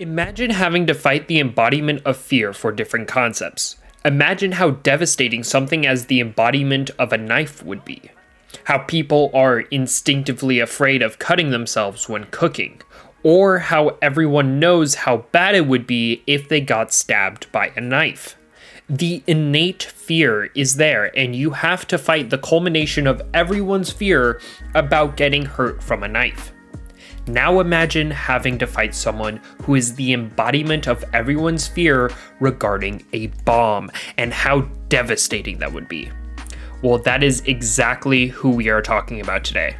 Imagine having to fight the embodiment of fear for different concepts. Imagine how devastating something as the embodiment of a knife would be. How people are instinctively afraid of cutting themselves when cooking. Or how everyone knows how bad it would be if they got stabbed by a knife. The innate fear is there, and you have to fight the culmination of everyone's fear about getting hurt from a knife. Now imagine having to fight someone who is the embodiment of everyone's fear regarding a bomb, and how devastating that would be. Well, that is exactly who we are talking about today.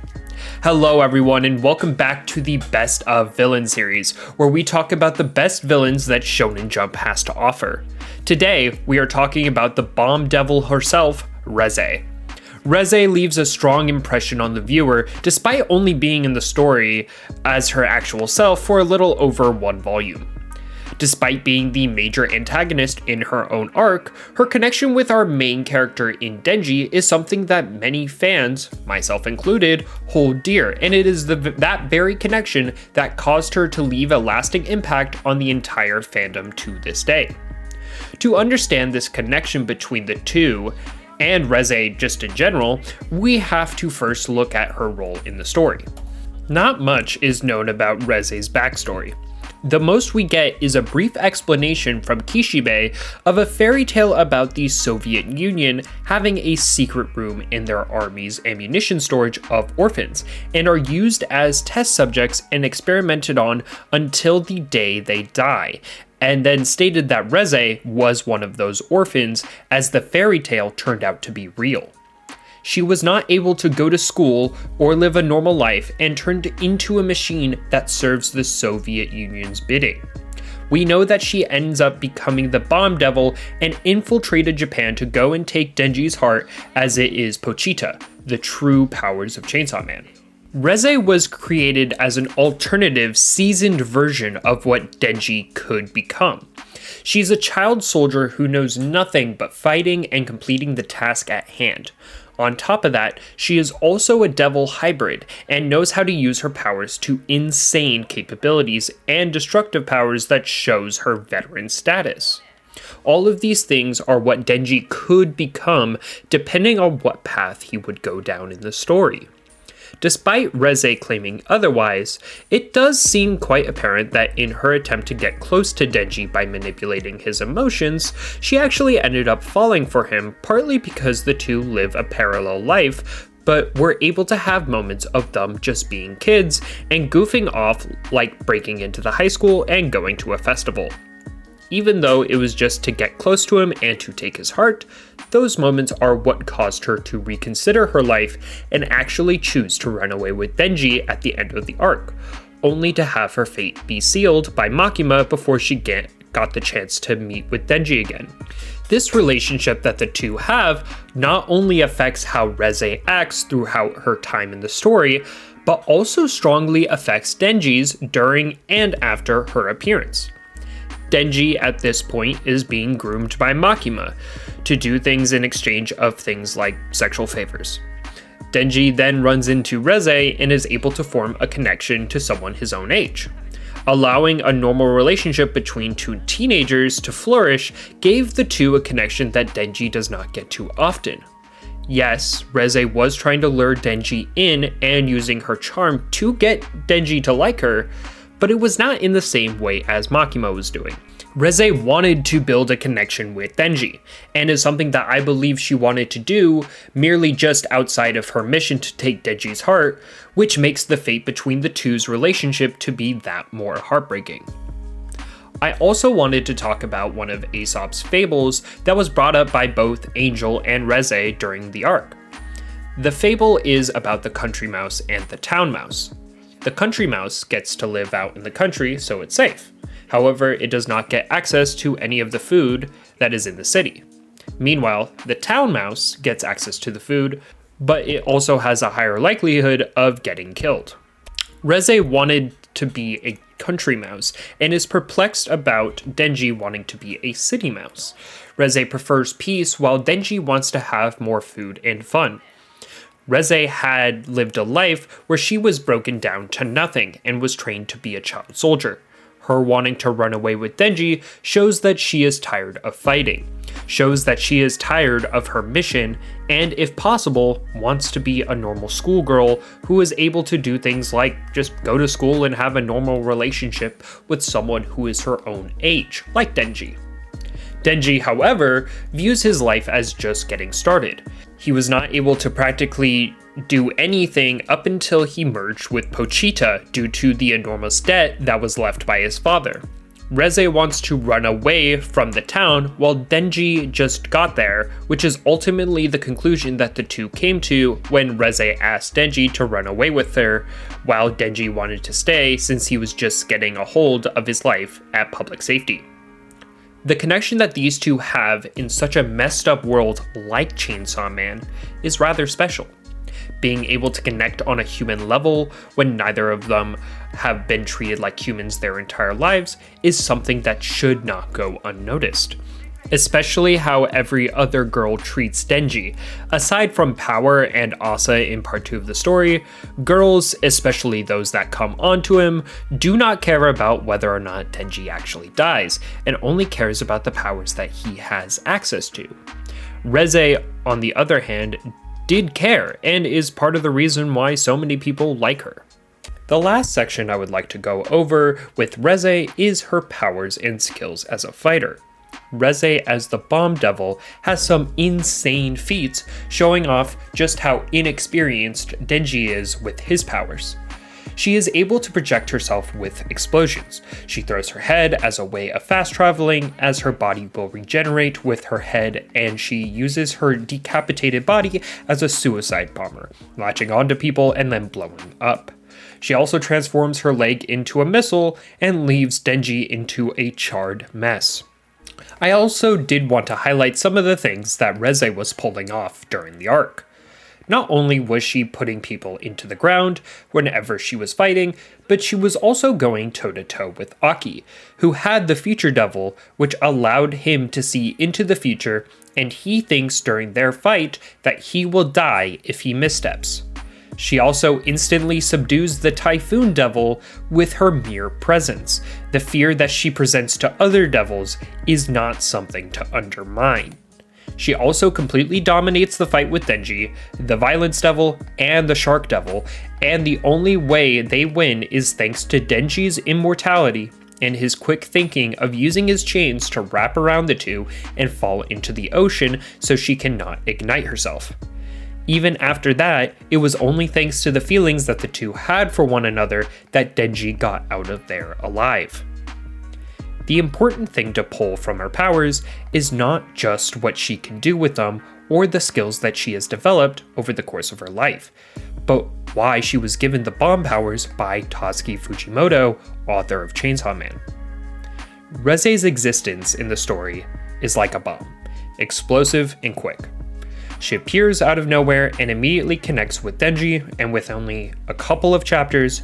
Hello everyone, and welcome back to the Best of Villain series, where we talk about the best villains that Shonen Jump has to offer. Today, we are talking about the bomb devil herself, Reze. Reze leaves a strong impression on the viewer, despite only being in the story as her actual self for a little over one volume. Despite being the major antagonist in her own arc, her connection with our main character in Denji is something that many fans, myself included, hold dear, and it is that very connection that caused her to leave a lasting impact on the entire fandom to this day. To understand this connection between the two, and Reze just in general, we have to first look at her role in the story. Not much is known about Reze's backstory. The most we get is a brief explanation from Kishibe of a fairy tale about the Soviet Union having a secret room in their army's ammunition storage of orphans, and are used as test subjects and experimented on until the day they die, and then stated that Reze was one of those orphans, as the fairy tale turned out to be real. She was not able to go to school or live a normal life and turned into a machine that serves the Soviet Union's bidding. We know that she ends up becoming the bomb devil and infiltrated Japan to go and take Denji's heart, as it is Pochita, the true powers of Chainsaw Man. Reze was created as an alternative, seasoned version of what Denji could become. She's a child soldier who knows nothing but fighting and completing the task at hand. On top of that, she is also a devil hybrid and knows how to use her powers to insane capabilities and destructive powers that shows her veteran status. All of these things are what Denji could become depending on what path he would go down in the story. Despite Reze claiming otherwise, it does seem quite apparent that in her attempt to get close to Denji by manipulating his emotions, she actually ended up falling for him, partly because the two live a parallel life, but were able to have moments of them just being kids and goofing off, like breaking into the high school and going to a festival. Even though it was just to get close to him and to take his heart, those moments are what caused her to reconsider her life and actually choose to run away with Denji at the end of the arc, only to have her fate be sealed by Makima before she got the chance to meet with Denji again. This relationship that the two have not only affects how Reze acts throughout her time in the story, but also strongly affects Denji's during and after her appearance. Denji at this point is being groomed by Makima to do things in exchange of things like sexual favors. Denji then runs into Reze and is able to form a connection to someone his own age. Allowing a normal relationship between two teenagers to flourish gave the two a connection that Denji does not get too often. Yes, Reze was trying to lure Denji in and using her charm to get Denji to like her, but it was not in the same way as Makima was doing. Reze wanted to build a connection with Denji, and is something that I believe she wanted to do merely just outside of her mission to take Denji's heart, which makes the fate between the two's relationship to be that more heartbreaking. I also wanted to talk about one of Aesop's fables that was brought up by both Angel and Reze during the arc. The fable is about the country mouse and the town mouse. The country mouse gets to live out in the country, so it's safe. However, it does not get access to any of the food that is in the city. Meanwhile, the town mouse gets access to the food, but it also has a higher likelihood of getting killed. Reze wanted to be a country mouse and is perplexed about Denji wanting to be a city mouse. Reze prefers peace while Denji wants to have more food and fun. Reze had lived a life where she was broken down to nothing and was trained to be a child soldier. Her wanting to run away with Denji shows that she is tired of fighting, shows that she is tired of her mission, and if possible, wants to be a normal schoolgirl who is able to do things like just go to school and have a normal relationship with someone who is her own age, like Denji. Denji, however, views his life as just getting started. He was not able to practically do anything up until he merged with Pochita due to the enormous debt that was left by his father. Reze wants to run away from the town while Denji just got there, which is ultimately the conclusion that the two came to when Reze asked Denji to run away with her, while Denji wanted to stay since he was just getting a hold of his life at public safety. The connection that these two have in such a messed up world like Chainsaw Man is rather special. Being able to connect on a human level when neither of them have been treated like humans their entire lives is something that should not go unnoticed. Especially how every other girl treats Denji. Aside from Power and Asa in part 2 of the story, girls, especially those that come onto him, do not care about whether or not Denji actually dies, and only cares about the powers that he has access to. Reze, on the other hand, did care, and is part of the reason why so many people like her. The last section I would like to go over with Reze is her powers and skills as a fighter. Reze as the Bomb Devil has some insane feats showing off just how inexperienced Denji is with his powers. She is able to project herself with explosions. She throws her head as a way of fast traveling, as her body will regenerate with her head, and she uses her decapitated body as a suicide bomber, latching onto people and then blowing up. She also transforms her leg into a missile and leaves Denji into a charred mess. I also did want to highlight some of the things that Reze was pulling off during the arc. Not only was she putting people into the ground whenever she was fighting, but she was also going toe-to-toe with Aki, who had the Future Devil, which allowed him to see into the future, and he thinks during their fight that he will die if he missteps. She also instantly subdues the Typhoon Devil with her mere presence. The fear that she presents to other devils is not something to undermine. She also completely dominates the fight with Denji, the Violence Devil, and the Shark Devil, and the only way they win is thanks to Denji's immortality and his quick thinking of using his chains to wrap around the two and fall into the ocean so she cannot ignite herself. Even after that, it was only thanks to the feelings that the two had for one another that Denji got out of there alive. The important thing to pull from her powers is not just what she can do with them or the skills that she has developed over the course of her life, but why she was given the bomb powers by Tatsuki Fujimoto, author of Chainsaw Man. Reze's existence in the story is like a bomb, explosive and quick. She appears out of nowhere and immediately connects with Denji, and with only a couple of chapters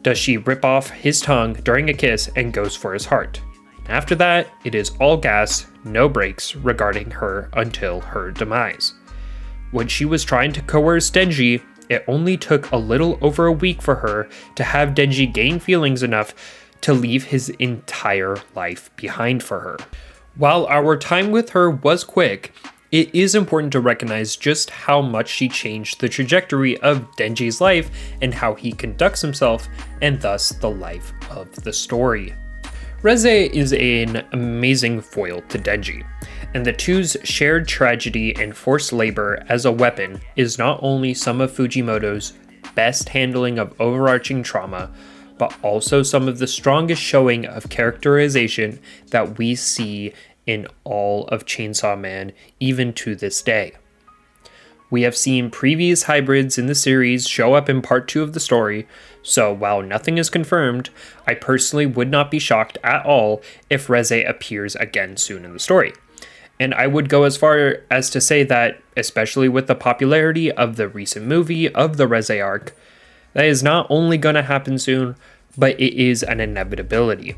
does she rip off his tongue during a kiss and goes for his heart. After that, it is all gas, no brakes regarding her until her demise. When she was trying to coerce Denji, it only took a little over a week for her to have Denji gain feelings enough to leave his entire life behind for her. While our time with her was quick, it is important to recognize just how much she changed the trajectory of Denji's life and how he conducts himself, and thus the life of the story. Reze is an amazing foil to Denji, and the two's shared tragedy and forced labor as a weapon is not only some of Fujimoto's best handling of overarching trauma, but also some of the strongest showing of characterization that we see in all of Chainsaw Man, even to this day. We have seen previous hybrids in the series show up in part 2 of the story, so while nothing is confirmed, I personally would not be shocked at all if Reze appears again soon in the story. And I would go as far as to say that, especially with the popularity of the recent movie of the Reze arc, that is not only going to happen soon, but it is an inevitability.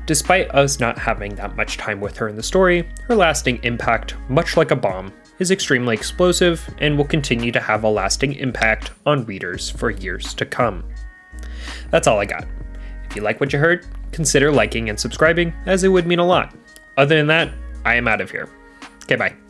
Despite us not having that much time with her in the story, her lasting impact, much like a bomb, is extremely explosive and will continue to have a lasting impact on readers for years to come. That's all I got. If If you like what you heard, consider liking and subscribing, as it would mean a lot. Other than that, I am out of here. Okay, bye.